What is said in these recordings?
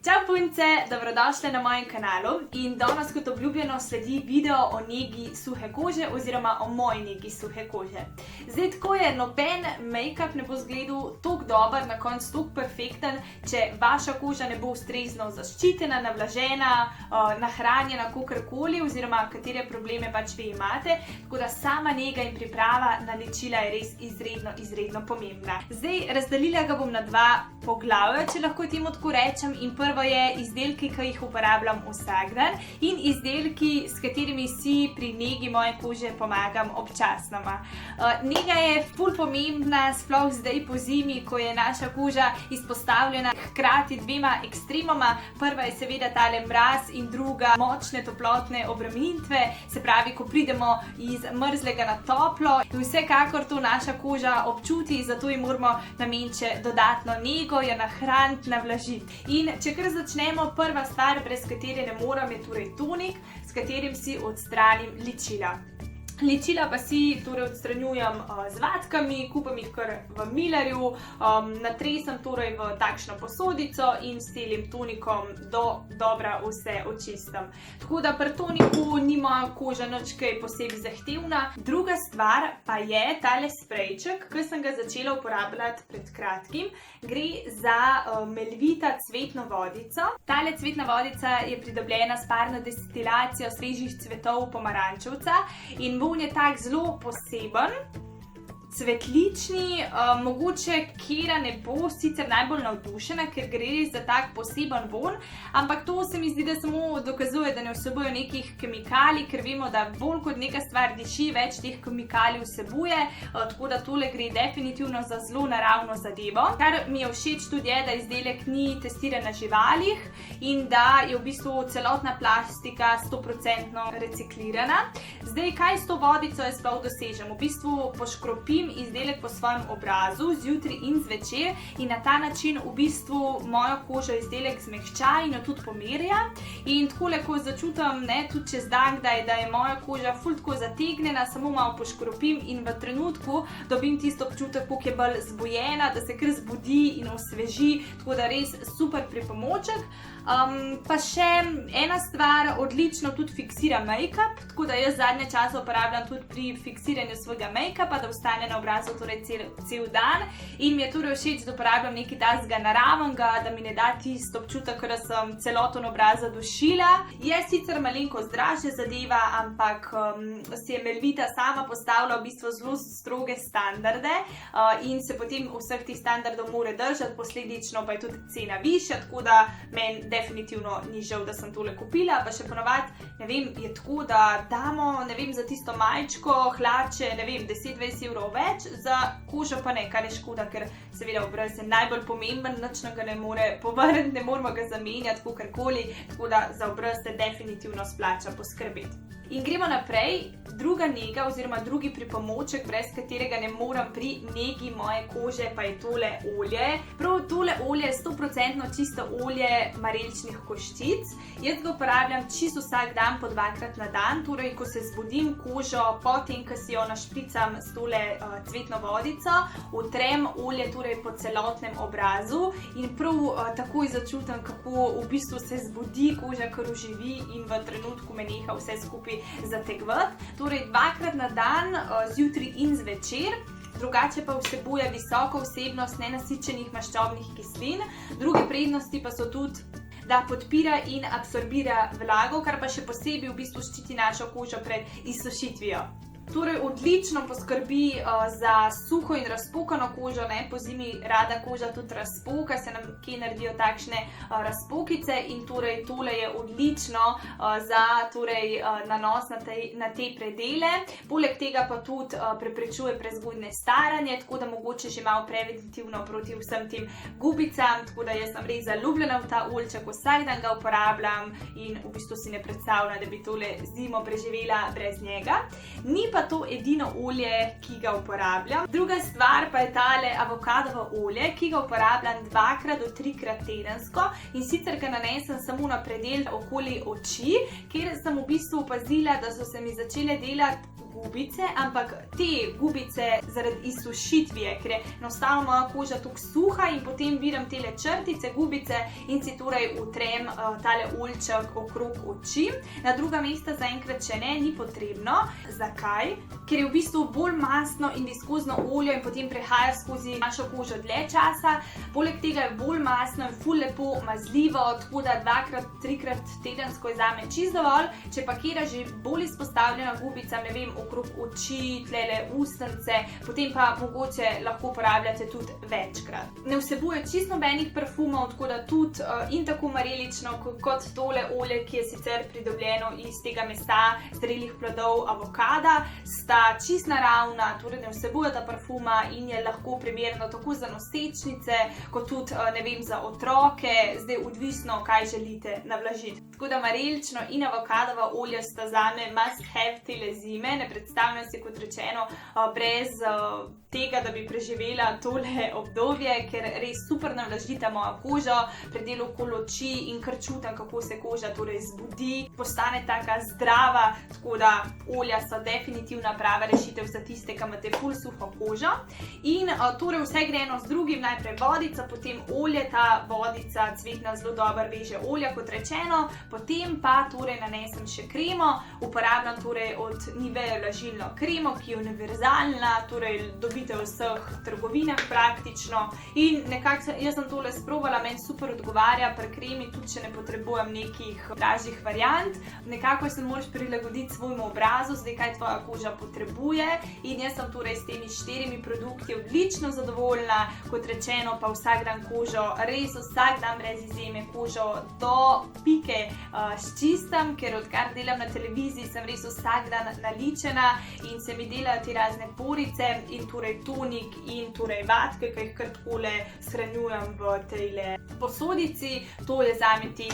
Čau punce, dobrodošli na mojem kanalu in danes kot obljubljeno sledi video o negi suhe kože oziroma o moji negi suhe kože. Zdaj tako je, noben make-up ne bo izgledal toliko dober, na koncu toliko perfekten, če vaša koža ne bo ustrezno zaščitena, navlažena, nahranjena kakorkoli oziroma katere probleme pač vi imate, tako da sama nega in priprava na ličila je res izredno pomembna. Zdaj, razdelila ga bom na dva poglavja, če lahko temu tako rečem, in prvo je izdelki, ki jih uporabljam vsak dan in izdelki, s katerimi si pri negi moje kože pomagam občasnoma. Nega je ful pomembna, sploh zdaj po zimi, ko je naša koža izpostavljena hkrati dvema ekstremoma. Prva je seveda tale mraz in druga močne toplotne obremenitve, se pravi, ko pridemo iz mrzlega na toplo in vsekakor to naša koža občuti, zato ji moramo nameniti še dodatno nego, jo nahraniti, navlažiti. In če kar začnemo, prva stvar, brez katere ne morem, je torej tonik, s katerim si odstranim ličila. Ličila pa si torej odstranjujem z vatkami, kupam jih kar v Millerju, natresem torej v takšno posodico in s telim tonikom do dobra vse očistim. Tako da pri toniku nima koža nič kaj posebej zahtevna. Druga stvar pa je tale sprejček, ki sem ga začela uporabljati pred kratkim. Gre za Melvita cvetno vodico. Tale cvetna vodica je pridobljena s parno destilacijo svežih cvetov pomarančevca in vonj je tak zelo poseben, cvetlični, mogoče Kera ne bo sicer najbolj navdušena, ker gre za tak poseben vonj, ampak to se mi zdi, da samo dokazuje, da ne vsebuje nekih kemikalij, ker vemo, da bolj kot neka stvar diši, več teh kemikalij vsebuje, tako da tole gre definitivno za zelo naravno zadevo. Kar mi je všeč tudi je, da izdelek ni testiran na živalih in da je v bistvu celotna plastika 100% reciklirana. Zdaj, kaj s to vodico jaz sploh dosežem? V bistvu poškropim izdelek po svojem obrazu zjutraj in zvečer in na ta način v bistvu mojo kožo izdelek zmehča in jo tudi pomirja. In takole, ko začutim, tudi čez dan, da je moja koža ful tako zategnjena, samo malo poškropim in v trenutku dobim tisto občutek, koliko je bolj zbujena, da se kar zbudi in osveži, tako da res super pripomoček. Pa še ena stvar, odlično tudi fiksira make-up, tako da jaz zadnje čase uporabljam tudi pri fiksiranju svojega make-upa, da ostane na obrazu torej cel dan in mi je torej všeč, da uporabljam nekaj takega naravnega, da mi ne da tisto občutek, da sem celoten obraz zadušila. Je sicer malenkost dražja zadeva, ampak si je Melvita sama postavila v bistvu zelo stroge standarde in se potem vseh tih standardov mora držati, posledično pa je tudi cena višja, tako da meni definitivno ni žal, da sem tole kupila, pa še ponovadi, ne vem, je tako, da damo, ne vem, za tisto majčko, hlače, ne vem, 10-20 evrov več, za kožo pa ne, kar je škoda, ker seveda obraz je najbolj pomemben, nič ga ne more povrniti, ne moramo ga zamenjati, kakorkoli, tako da za obraz se definitivno splača poskrbeti. In gremo naprej, druga nega oziroma drugi pripomoček, brez katerega ne morem pri negi moje kože, pa je tole olje. Prav tole olje je 100% čisto olje mareličnih koščic. Jaz ga uporabljam čisto vsak dan po 2-krat na dan, torej ko se zbudim kožo, potem, ko si jo našpricam s tole cvetno vodico, utrem olje torej po celotnem obrazu in prav takoj začutim, kako v bistvu se zbudi koža, kar oživi in v trenutku me neha vse skupaj zategovati. Torej 2-krat na dan, zjutraj in zvečer. Drugače pa vsebuje visoko vsebnost nenasičenih maščobnih kislin. Druge prednosti pa so tudi, da podpira in absorbira vlago, kar pa še posebej v bistvu ščiti našo kožo pred izsušitvijo. Torej odlično poskrbi za suho in razpokano kožo, po zimi rada koža tudi razpoka, se nam kje naredijo takšne razpokice in torej tole je odlično za nanos na te predele. Poleg tega pa tudi preprečuje prezgodnje staranje, tako da mogoče že malo preventivno proti vsem tem gubicam, tako da jaz sem res zaljubljena v ta oljček, vsak dan ga uporabljam in v bistvu si ne predstavljam, da bi tole zimo preživela brez njega. Ni pa pa to edino olje, ki ga uporabljam. Druga stvar pa je tale avokadovo olje, ki ga uporabljam 2 do 3 tedensko, in sicer ga nanesem samo na predel okoli oči, kjer sem v bistvu opazila, da so se mi začele delati gubice, ampak te gubice zaradi izsušitve, ker je enostavno moja koža tako suha in potem vidim tele črtice, gubice in si torej utrem tale oljček okrog oči. Na druga mesta zaenkrat še ne, ni potrebno. Zakaj? Ker je v bistvu bolj mastno in viskozno olje in potem prehaja skozi našo kožo dlje časa. Poleg tega je bolj mastno in ful lepo mazljivo, tako da 2-3 tedensko je zame čisto dovolj. Če pa kera že bolj izpostavljena gubicam, ne vem, okrog oči, tlele ustnice, potem pa mogoče lahko uporabljate tudi večkrat. Ne vsebuje čisto nobenih parfumov, tako da tudi in tako marelično kot tole olje, ki je sicer pridobljeno iz tega mesa zrelih plodov avokada, sta čisto naravna, torej ne vsebujeta parfuma in je lahko primerno tako za nosečnice, kot tudi, ne vem, za otroke, zdaj odvisno, kaj želite navlažiti. Tako da marelično in avokadova olja sta zame must have tele zime, ne predstavljam si, kot rečeno, brez tega, da bi preživela tole obdobje, ker res super navlažita mojo kožo, predel okoli oči in kar čutim, kako se koža torej zbudi, postane taka zdrava, tako da olja so definitivna prava rešitev za tiste, ki imate ful suho kožo. In torej vse gre eno z drugim, najprej vodica, potem olje, ta vodica cvetna zelo dobro veže olja, kot rečeno, potem pa torej nanesem še kremo, uporabljam torej od Nivea vlažilno kremo, ki je univerzalna, torej dobite v vseh trgovinah praktično in nekako jaz sem tole sprobala, meni super odgovarja pri kremi, tudi če ne potrebujem nekih dražjih variant. Nekako se moraš prilagoditi svojemu obrazu, zdaj kaj tvoja koža potrebuje in jaz sem torej s temi 4 produkti odlično zadovoljna, kot rečeno pa vsak dan kožo, res vsak dan brez izjeme kožo do pike sčistam, ker odkar delam na televiziji sem res vsak dan naličena in se mi delajo te razne porice in torej tonik in torej vatke, ki jih kar takole shranjujem v tejle posodici. To je zame teh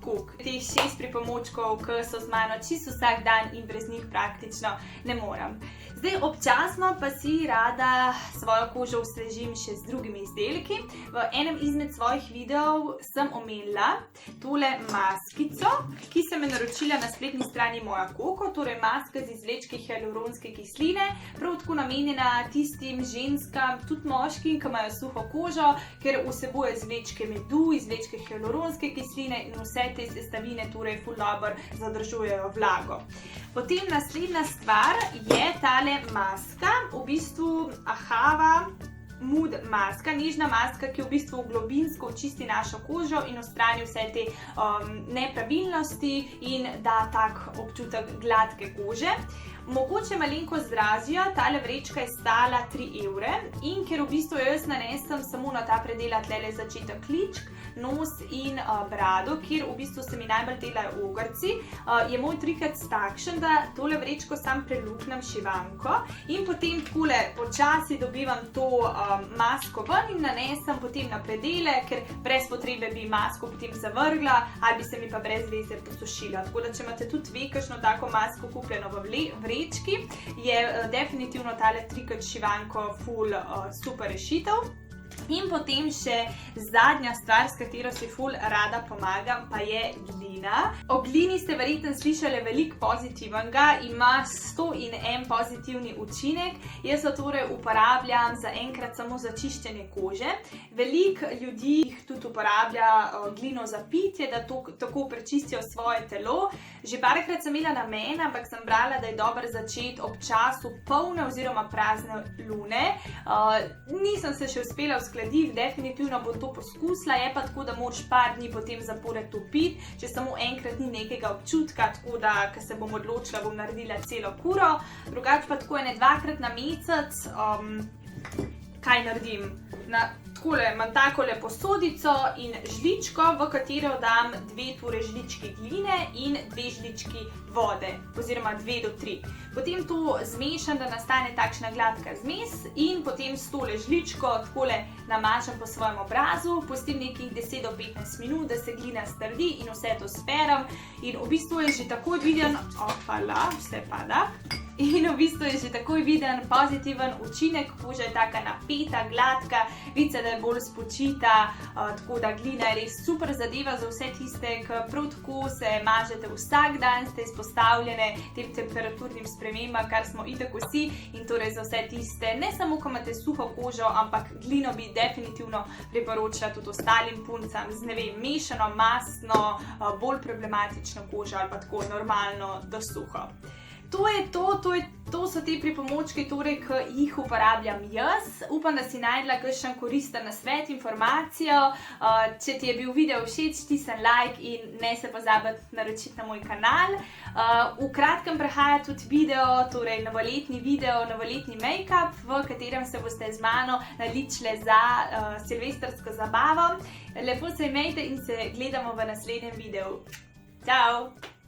6 pripomočkov, ki so z mano čisto vsak dan in brez njih praktično ne morem. Zdaj, občasno pa si rada svojo kožo osvežim še z drugimi izdelki. V enem izmed svojih videov sem omenila tole maskico, ki sem jo naročila na spletni strani Moja Koko, torej maska z izvlečki hialuronske kisline, prav tako namenjena tistim ženskam, tudi moškim, ki imajo suho kožo, ker vsebuje izvlečke medu, izvlečke hialuronske kisline in vse te sestavine torej ful dobro zadržujejo vlago. Potem naslednja stvar je tale maska, v bistvu Ahava Mood maska, nežna maska, ki v bistvu globinsko očisti našo kožo in odstrani vse te nepravilnosti in da tak občutek gladke kože. Mogoče malenkost dražja, tale vrečka je stala 3 evre in ker v bistvu jaz nanesem samo na ta predela tlele začetek ličk, nos in brado, kjer v bistvu se mi najbolj delajo ogrci, je moj trikat takšen, da tole vrečko sam preluknem šivanko in potem takole počasi dobivam to masko ven in nanesem potem na predele, ker brez potrebe bi masko potem zavrgla ali bi se mi pa brez veze posušila. Tako da, če imate tudi vi kakšno tako masko kupljeno v vrečki, je definitivno tale trikat šivanko ful super rešitev. In potem še zadnja stvar, s katero si ful rada pomagam, pa je glina. O glini ste verjetno slišali veliko pozitivnega, ima 101 pozitivni učinek. Jaz jo torej uporabljam zaenkrat samo za čiščenje kože. Veliko ljudi jih tudi uporablja glino za pitje, da tako prečistijo svoje telo. Že parkrat sem imela namen, ampak sem brala, da je dobro začeti ob času polne oziroma prazne lune. Nisem se še uspela uskladiti, definitivno bom to poskusila, je pa tako, da moraš par dni potem zapored to piti, če samo enkrat ni nekega občutka, tako da, ko se bom odločila, bom naredila celo kuro. Drugače pa tako 2-krat na mesec, kaj naredim? takole imam takole posodico in žličko, v katero dam 2 žlički gline in 2 žlički vode, oziroma 2 do 3. Potem to zmešam, da nastane takšna gladka zmes in potem s tole žličko takole namažem po svojem obrazu, pustim nekih 10 do 15 minut, da se glina strdi in vse to sperem in v bistvu je že takoj viden, vse pada. In v bistvu je že takoj viden pozitiven učinek, koža je taka napeta, gladka, vidi se, da je bolj spočita, tako da glina je res super zadeva za vse tiste, ki prav tako se mažete vsak dan, ste izpostavljene tem temperaturnim spremembam, kar smo itak vsi, in torej za vse tiste, ne samo, ko imate suho kožo, ampak glino bi definitivno priporočila tudi ostalim puncam z, ne vem, mešano, mastno, bolj problematično kožo ali pa tako normalno do suho. To so te pripomočki, torej, ki jih uporabljam jaz. Upam, da si najdla kakšen koristen nasvet, informacijo. Če ti je bil video všeč, stisni like in ne se pozabiti naročiti na moj kanal. V kratkem prihaja tudi video, torej novoletni video, novoletni make-up, v katerem se boste z mano naličile za silvestrsko zabavo. Lepo se imejte in se gledamo v naslednjem videu. Čau!